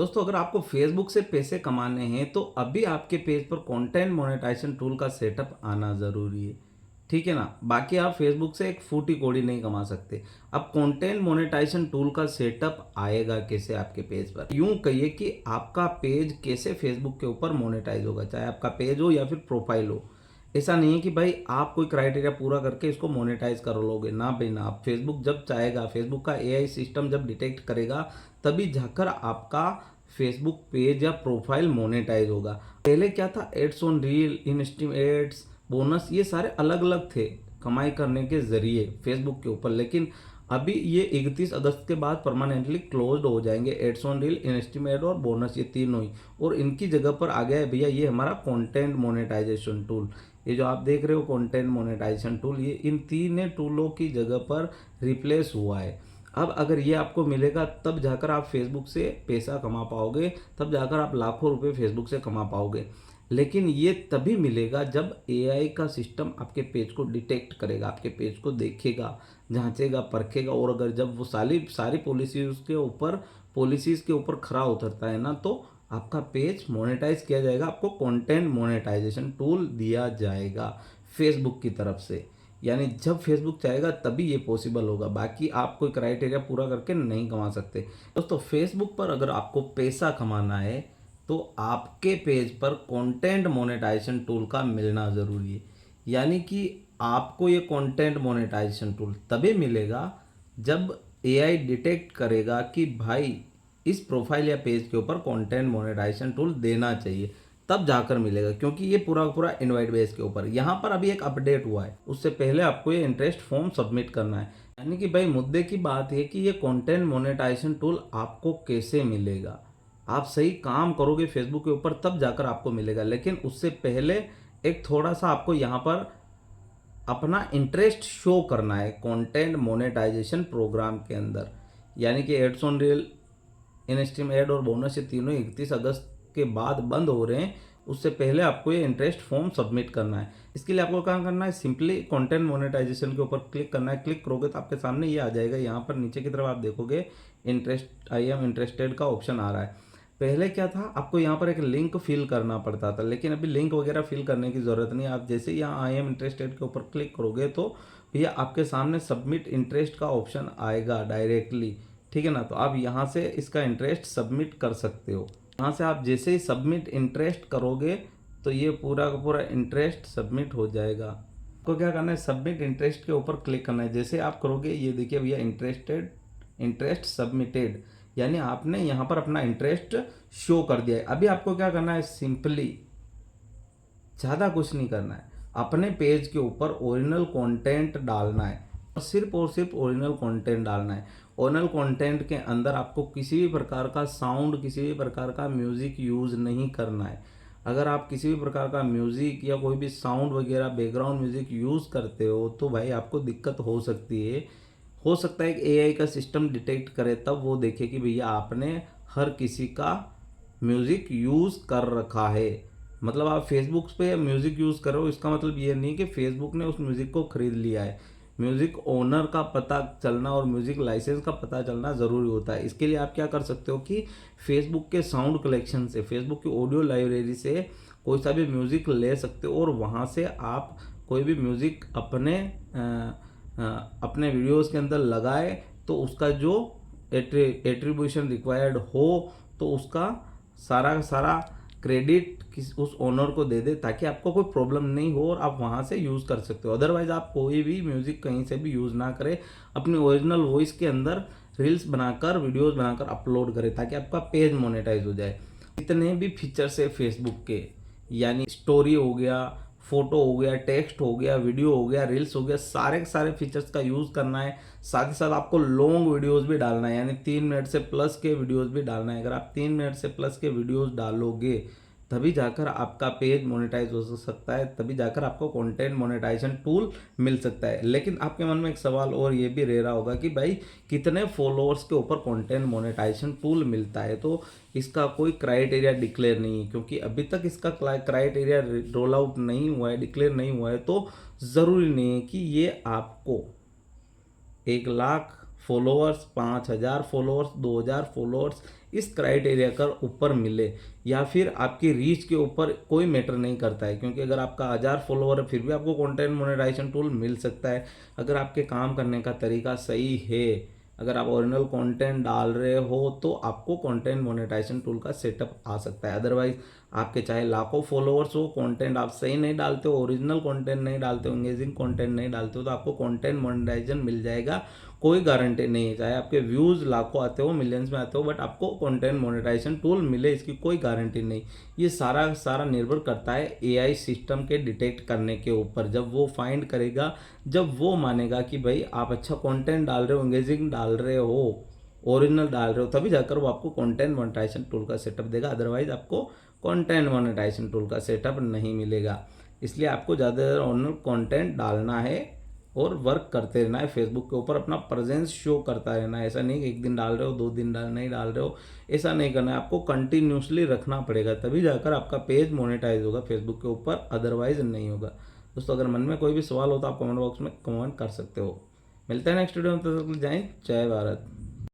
दोस्तों, अगर आपको फेसबुक से पैसे कमाने हैं तो अभी आपके पेज पर कंटेंट मोनेटाइजेशन टूल का सेटअप आना ज़रूरी है। ठीक है ना। बाकी आप फेसबुक से एक फूटी कौड़ी नहीं कमा सकते। अब कंटेंट मोनेटाइजेशन टूल का सेटअप आएगा कैसे आपके पेज पर, यूं कहिए कि आपका पेज कैसे फेसबुक के ऊपर मोनेटाइज होगा, चाहे आपका पेज हो या फिर प्रोफाइल हो। ऐसा नहीं है कि भाई आप कोई क्राइटेरिया पूरा करके इसको मोनेटाइज कर लोगे, ना भाई ना। आप फेसबुक जब चाहेगा, फेसबुक का एआई सिस्टम जब डिटेक्ट करेगा तभी जाकर आपका फेसबुक पेज या प्रोफाइल मोनेटाइज होगा। पहले क्या था, ads on reel, instream ads, bonus, ये सारे अलग अलग थे कमाई करने के जरिए फेसबुक के ऊपर। लेकिन अभी ये 31 अगस्त के बाद परमानेंटली क्लोज्ड हो जाएंगे। एड्स ऑन रील, इंस्टीम एड और बोनस, ये तीनों ही। और इनकी जगह पर आ गया है भैया ये हमारा कंटेंट मोनेटाइजेशन टूल। ये जो आप देख रहे हो कंटेंट मोनेटाइजेशन टूल, ये इन तीन टूलों की जगह पर रिप्लेस हुआ है। अब अगर ये आपको मिलेगा तब जाकर आप फेसबुक से पैसा कमा पाओगे, तब जाकर आप लाखों रुपए फेसबुक से कमा पाओगे। लेकिन ये तभी मिलेगा जब एआई का सिस्टम आपके पेज को डिटेक्ट करेगा, आपके पेज को देखेगा, जांचेगा, परखेगा। और अगर जब वो सारी सारी पॉलिसीज़ के ऊपर खरा उतरता है ना, तो आपका पेज मोनेटाइज किया जाएगा, आपको कंटेंट मोनेटाइजेशन टूल दिया जाएगा फेसबुक की तरफ से। यानी जब फेसबुक चाहेगा तभी ये पॉसिबल होगा, बाकी आप कोई क्राइटेरिया पूरा करके नहीं कमा सकते। दोस्तों, फेसबुक पर अगर आपको पैसा कमाना है तो आपके पेज पर कंटेंट मोनेटाइजेशन टूल का मिलना ज़रूरी है। यानी कि आपको ये कंटेंट मोनेटाइजेशन टूल तभी मिलेगा जब एआई डिटेक्ट करेगा कि भाई इस प्रोफाइल या पेज के ऊपर कंटेंट मोनेटाइजेशन टूल देना चाहिए, तब जाकर मिलेगा। क्योंकि ये पूरा पूरा इनवाइट बेस के ऊपर यहाँ पर अभी एक अपडेट हुआ है, उससे पहले आपको ये इंटरेस्ट फॉर्म सबमिट करना है। यानी कि भाई मुद्दे की बात है कि ये कंटेंट मोनेटाइजेशन टूल आपको कैसे मिलेगा। आप सही काम करोगे फेसबुक के ऊपर तब जाकर आपको मिलेगा, लेकिन उससे पहले एक थोड़ा सा आपको यहाँ पर अपना इंटरेस्ट शो करना है कंटेंट मोनेटाइजेशन प्रोग्राम के अंदर। यानी कि ads on reel, instream ad और बोनस, ये तीनों 31 अगस्त के बाद बंद हो रहे हैं। उससे पहले आपको ये इंटरेस्ट फॉर्म सबमिट करना है। इसके लिए आपको क्या करना है, सिंपली कंटेंट मोनेटाइजेशन के ऊपर क्लिक करना है। क्लिक करोगे तो आपके सामने ये आ जाएगा। यहाँ पर नीचे की तरफ आप देखोगे इंटरेस्ट, आई एम इंटरेस्टेड का ऑप्शन आ रहा है। पहले क्या था, आपको यहाँ पर एक लिंक फिल करना पड़ता था, लेकिन अभी लिंक वगैरह फिल करने की ज़रूरत नहीं। आप जैसे यहाँ आई एम इंटरेस्टेड के ऊपर क्लिक करोगे तो भैया आपके सामने सबमिट इंटरेस्ट का ऑप्शन आएगा डायरेक्टली। ठीक है ना। तो आप यहाँ से इसका इंटरेस्ट सबमिट कर सकते हो। यहाँ से आप जैसे ही सबमिट इंटरेस्ट करोगे तो ये पूरा का पूरा इंटरेस्ट सबमिट हो जाएगा। आपको क्या करना है, सबमिट इंटरेस्ट के ऊपर क्लिक करना है। जैसे आप करोगे ये देखिए भैया इंटरेस्ट सबमिटेड, यानी आपने यहाँ पर अपना इंटरेस्ट शो कर दिया है। अभी आपको क्या करना है, सिंपली ज़्यादा कुछ नहीं करना है, अपने पेज के ऊपर ओरिजिनल कंटेंट डालना है और सिर्फ ओरिजिनल कंटेंट डालना है। ओरिजिनल कंटेंट के अंदर आपको किसी भी प्रकार का साउंड, किसी भी प्रकार का म्यूज़िक यूज़ नहीं करना है। अगर आप किसी भी प्रकार का म्यूज़िक या कोई भी साउंड वगैरह बैकग्राउंड म्यूज़िक यूज़ करते हो तो भाई आपको दिक्कत हो सकती है। हो सकता है कि एआई का सिस्टम डिटेक्ट करे, तब वो देखे कि भैया आपने हर किसी का म्यूज़िक यूज़ कर रखा है। मतलब आप फेसबुक पे म्यूज़िक यूज़ कर रहे हो, इसका मतलब ये नहीं कि फेसबुक ने उस म्यूज़िक को खरीद लिया है। म्यूज़िक ओनर का पता चलना और म्यूज़िक लाइसेंस का पता चलना ज़रूरी होता है। इसके लिए आप क्या कर सकते हो कि फेसबुक के साउंड कलेक्शन से, फेसबुक की ऑडियो लाइब्रेरी से कोई सा भी म्यूज़िक ले सकते हो और वहाँ से आप कोई भी म्यूज़िक अपने वीडियोस के अंदर लगाए तो उसका जो एट्रीब्यूशन रिक्वायर्ड हो तो उसका सारा का सारा क्रेडिट उस ओनर को दे दे, ताकि आपको कोई प्रॉब्लम नहीं हो और आप वहाँ से यूज़ कर सकते हो। अदरवाइज़ आप कोई भी म्यूज़िक कहीं से भी यूज़ ना करें, अपनी ओरिजिनल वॉइस के अंदर रील्स बनाकर, वीडियोस बनाकर अपलोड करें, ताकि आपका पेज मोनेटाइज हो जाए। इतने भी फीचर्स है फेसबुक के, यानी स्टोरी हो गया, फोटो हो गया, टेक्स्ट हो गया, वीडियो हो गया, रील्स हो गया, सारे के सारे फीचर्स का यूज़ करना है। साथ ही साथ आपको लॉन्ग वीडियोस भी डालना है, यानी 3 मिनट से प्लस के वीडियोस भी डालना है। अगर आप 3 मिनट से प्लस के वीडियोस डालोगे तभी जाकर आपका पेज मोनेटाइज हो सकता है, तभी जाकर आपको कंटेंट मोनेटाइजेशन टूल मिल सकता है। लेकिन आपके मन में एक सवाल और ये भी रह रहा होगा कि भाई कितने फॉलोअर्स के ऊपर कंटेंट मोनेटाइजेशन टूल मिलता है। तो इसका कोई क्राइटेरिया डिक्लेयर नहीं है, क्योंकि अभी तक इसका क्राइटेरिया रोल आउट नहीं हुआ है, डिक्लेयर नहीं हुआ है। तो ज़रूरी नहीं है कि ये आपको 1 लाख फॉलोअर्स 5,000 फॉलोअर्स, 2,000 फॉलोअर्स इस क्राइटेरिया का ऊपर मिले, या फिर आपकी रीच के ऊपर कोई मैटर नहीं करता है, क्योंकि अगर आपका 1,000 फॉलोअर है फिर भी आपको कंटेंट मोनेटाइजेशन टूल मिल सकता है अगर आपके काम करने का तरीका सही है। अगर आप ओरिजिनल कंटेंट डाल रहे हो तो आपको कंटेंट मोनेटाइजेशन टूल का सेटअप आ सकता है। अदरवाइज आपके चाहे लाखों फॉलोअर्स हो, कंटेंट आप सही नहीं डालते हो, ओरिजिनल कंटेंट नहीं डालते हो, एंगेजिंग कंटेंट नहीं डालते हो, तो आपको कंटेंट मोनेटाइजेशन मिल जाएगा, कोई गारंटी नहीं है। चाहे आपके व्यूज़ लाखों आते हो, मिलियंस में आते हो, बट आपको कंटेंट मोनेटाइजेशन टूल मिले इसकी कोई गारंटी नहीं। ये सारा सारा निर्भर करता है एआई सिस्टम के डिटेक्ट करने के ऊपर। जब वो फाइंड करेगा, जब वो मानेगा कि भाई आप अच्छा कंटेंट डाल रहे हो, एंगेजिंग डाल रहे हो, ओरिजिनल डाल रहे हो, तभी जाकर वो आपको कंटेंट मोनेटाइजेशन टूल का सेटअप देगा। अदरवाइज आपको कंटेंट मोनेटाइजेशन टूल का सेटअप नहीं मिलेगा। इसलिए आपको ज़्यादा से ज़्यादा ओरिजिनल कंटेंट डालना है और वर्क करते रहना है, फेसबुक के ऊपर अपना प्रेजेंस शो करता रहना है। ऐसा नहीं कि एक दिन डाल रहे हो, 2 दिन नहीं डाल रहे हो, ऐसा नहीं करना है। आपको कंटिन्यूसली रखना पड़ेगा, तभी जाकर आपका पेज मोनेटाइज होगा फेसबुक के ऊपर, अदरवाइज नहीं होगा। दोस्तों अगर मन में कोई भी सवाल हो तो आप कमेंट बॉक्स में कमेंट कर सकते हो। मिलते हैं नेक्स्ट वीडियो में, तब तक के लिए जय हिंद, जय भारत।